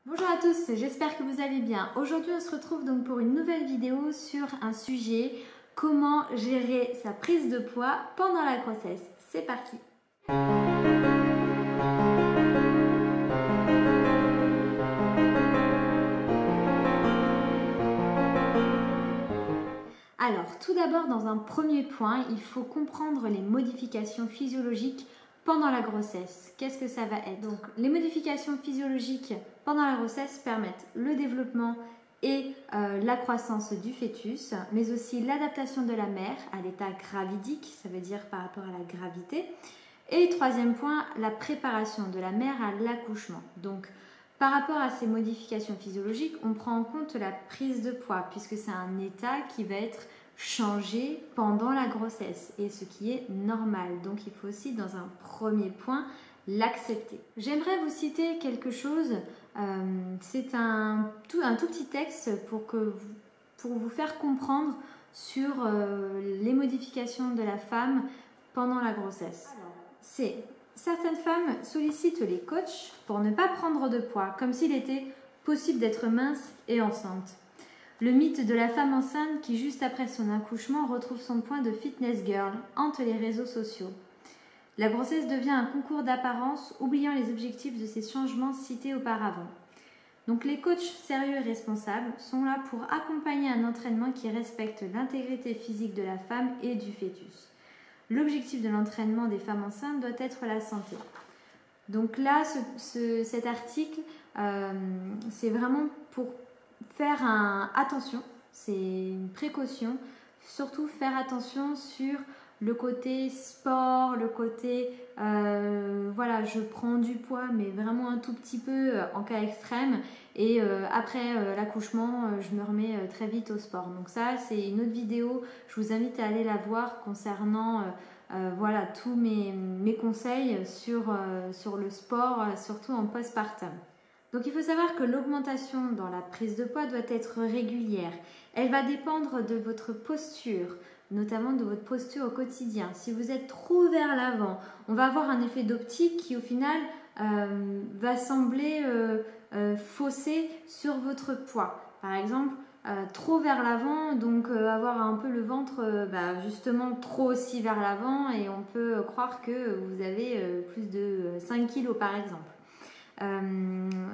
Bonjour à tous, j'espère que vous allez bien. Aujourd'hui on se retrouve donc pour une nouvelle vidéo sur un sujet, comment gérer sa prise de poids pendant la grossesse. C'est parti. Alors tout d'abord, dans un premier point, il faut comprendre les modifications physiologiques pendant la grossesse. Qu'est-ce que ça va être? Donc, les modifications physiologiques pendant la grossesse permettent le développement et la croissance du fœtus, mais aussi l'adaptation de la mère à l'état gravidique, ça veut dire par rapport à la gravité. Et troisième point, la préparation de la mère à l'accouchement. Donc, par rapport à ces modifications physiologiques, on prend en compte la prise de poids, puisque c'est un état qui va être changer pendant la grossesse et ce qui est normal. Donc il faut aussi dans un premier point l'accepter. J'aimerais vous citer quelque chose, c'est un tout petit texte pour vous faire comprendre sur les modifications de la femme pendant la grossesse. C'est certaines femmes sollicitent les coachs pour ne pas prendre de poids, comme s'il était possible d'être mince et enceinte. Le mythe de la femme enceinte qui, juste après son accouchement, retrouve son point de fitness girl hante les réseaux sociaux. La grossesse devient un concours d'apparence, oubliant les objectifs de ces changements cités auparavant. Donc les coachs sérieux et responsables sont là pour accompagner un entraînement qui respecte l'intégrité physique de la femme et du fœtus. L'objectif de l'entraînement des femmes enceintes doit être la santé. Donc là, cet article, c'est vraiment pour faire attention, c'est une précaution, surtout faire attention sur le côté sport, le côté voilà, je prends du poids mais vraiment un tout petit peu en cas extrême et après l'accouchement je me remets très vite au sport. Donc ça c'est une autre vidéo, je vous invite à aller la voir concernant voilà, tous mes conseils sur le sport, surtout en postpartum. Donc il faut savoir que l'augmentation dans la prise de poids doit être régulière. Elle va dépendre de votre posture, notamment de votre posture au quotidien. Si vous êtes trop vers l'avant, on va avoir un effet d'optique qui au final va sembler fausser sur votre poids. Par exemple, trop vers l'avant, donc avoir un peu le ventre justement trop aussi vers l'avant et on peut croire que vous avez plus de 5 kg par exemple.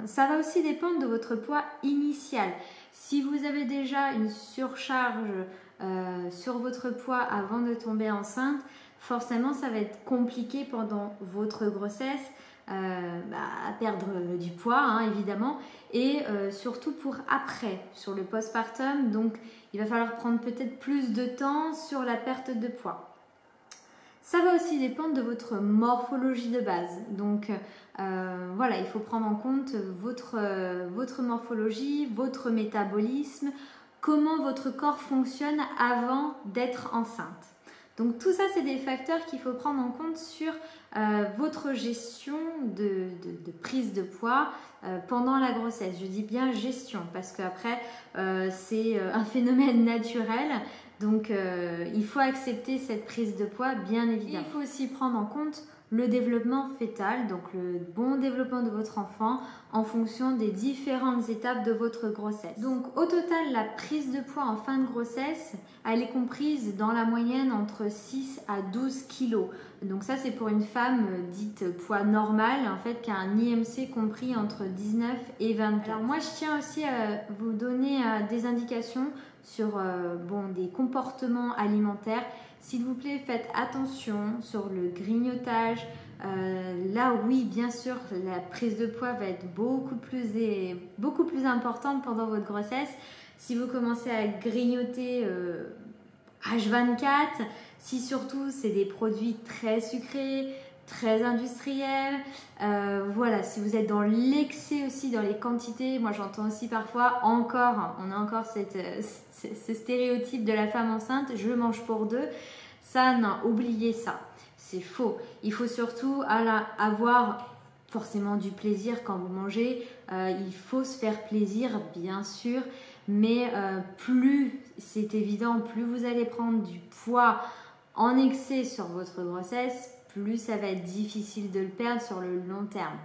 Ça va aussi dépendre de votre poids initial. Si vous avez déjà une surcharge sur votre poids avant de tomber enceinte, forcément ça va être compliqué pendant votre grossesse à perdre du poids hein, évidemment et surtout pour après sur le postpartum. Donc il va falloir prendre peut-être plus de temps sur la perte de poids. Ça va aussi dépendre de votre morphologie de base. Donc voilà, il faut prendre en compte votre morphologie, votre métabolisme, comment votre corps fonctionne avant d'être enceinte. Donc tout ça, c'est des facteurs qu'il faut prendre en compte sur votre gestion de prise de poids pendant la grossesse. Je dis bien gestion parce qu'après, c'est un phénomène naturel. Donc il faut accepter cette prise de poids, bien évidemment. Et il faut aussi prendre en compte le développement fœtal, donc le bon développement de votre enfant en fonction des différentes étapes de votre grossesse. Donc au total, la prise de poids en fin de grossesse, elle est comprise dans la moyenne entre 6 à 12 kg. Donc ça c'est pour une femme dite poids normal, en fait qui a un IMC compris entre 19 et 24. Alors moi je tiens aussi à vous donner des indications sur des comportements alimentaires. S'il vous plaît, faites attention sur le grignotage. Là, oui, bien sûr, la prise de poids va être beaucoup plus importante pendant votre grossesse. Si vous commencez à grignoter H24, si surtout c'est des produits très sucrés, très industriels, voilà, si vous êtes dans l'excès aussi dans les quantités, moi j'entends aussi parfois on a encore ce stéréotype de la femme enceinte, je mange pour deux. Ça, non, oubliez ça, c'est faux. Il faut surtout avoir forcément du plaisir quand vous mangez, il faut se faire plaisir bien sûr, mais plus c'est évident, plus vous allez prendre du poids en excès sur votre grossesse, plus ça va être difficile de le perdre sur le long terme.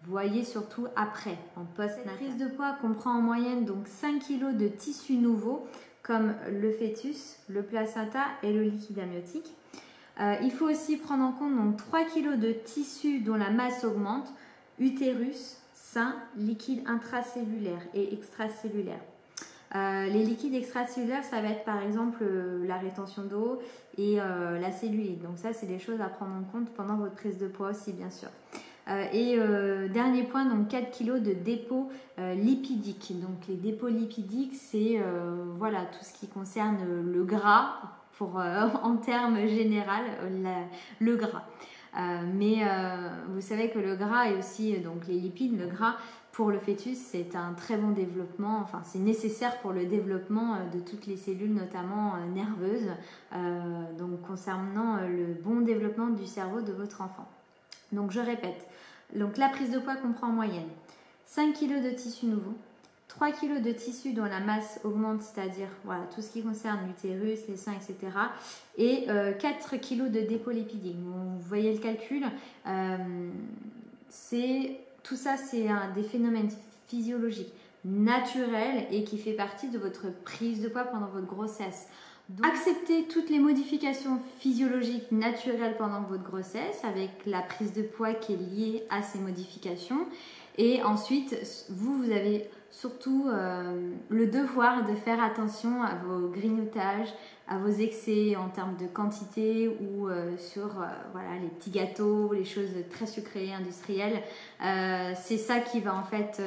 voyez surtout après, en post-natal. La prise de poids comprend en moyenne donc 5 kg de tissus nouveaux comme le fœtus, le placenta et le liquide amniotique. Il faut aussi prendre en compte donc 3 kg de tissus dont la masse augmente, utérus, sein, liquide intracellulaire et extracellulaire. Les liquides extracellulaires, ça va être par exemple la rétention d'eau et la cellulite. Donc ça, c'est des choses à prendre en compte pendant votre prise de poids aussi, bien sûr. Dernier point, donc 4 kg de dépôts lipidiques. Donc les dépôts lipidiques, c'est voilà, tout ce qui concerne le gras, en termes général, le gras. Mais vous savez que le gras et aussi donc les lipides, le gras pour le fœtus, c'est un très bon développement, enfin c'est nécessaire pour le développement de toutes les cellules, notamment nerveuses, donc concernant le bon développement du cerveau de votre enfant. Donc je répète, donc la prise de poids comprend en moyenne 5 kg de tissus nouveaux, 3 kg de tissus dont la masse augmente, c'est-à-dire voilà, tout ce qui concerne l'utérus, les seins, etc. Et 4 kg de dépôts lipidiques. Vous voyez le calcul, tout ça, c'est des phénomènes physiologiques naturels et qui fait partie de votre prise de poids pendant votre grossesse. Donc, acceptez toutes les modifications physiologiques naturelles pendant votre grossesse avec la prise de poids qui est liée à ces modifications. Et ensuite, vous avez surtout le devoir de faire attention à vos grignotages, à vos excès en termes de quantité ou sur voilà, les petits gâteaux, les choses très sucrées, industrielles. C'est ça qui va en fait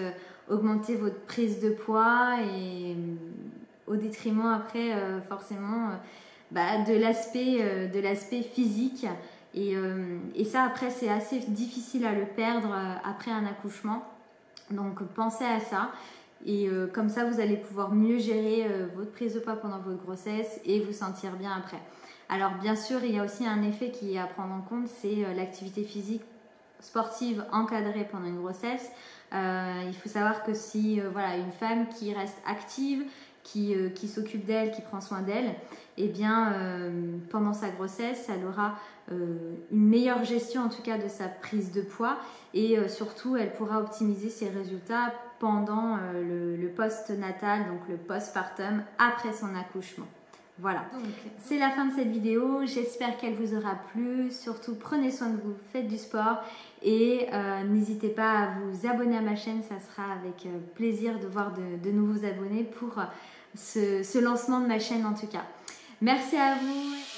augmenter votre prise de poids et au détriment après forcément de l'aspect physique. Et ça après c'est assez difficile à le perdre après un accouchement. Donc pensez à ça. Et comme ça, vous allez pouvoir mieux gérer votre prise de poids pendant votre grossesse et vous sentir bien après. Alors bien sûr, il y a aussi un effet qui est à prendre en compte, c'est l'activité physique sportive encadrée pendant une grossesse. Il faut savoir que si voilà, une femme qui reste active, qui s'occupe d'elle, qui prend soin d'elle, eh bien pendant sa grossesse, elle aura une meilleure gestion en tout cas de sa prise de poids et surtout elle pourra optimiser ses résultats pendant le post-natal, donc le postpartum après son accouchement. Voilà, c'est la fin de cette vidéo, j'espère qu'elle vous aura plu, surtout prenez soin de vous, faites du sport et n'hésitez pas à vous abonner à ma chaîne, ça sera avec plaisir de voir de nouveaux abonnés pour ce lancement de ma chaîne en tout cas. Merci à vous.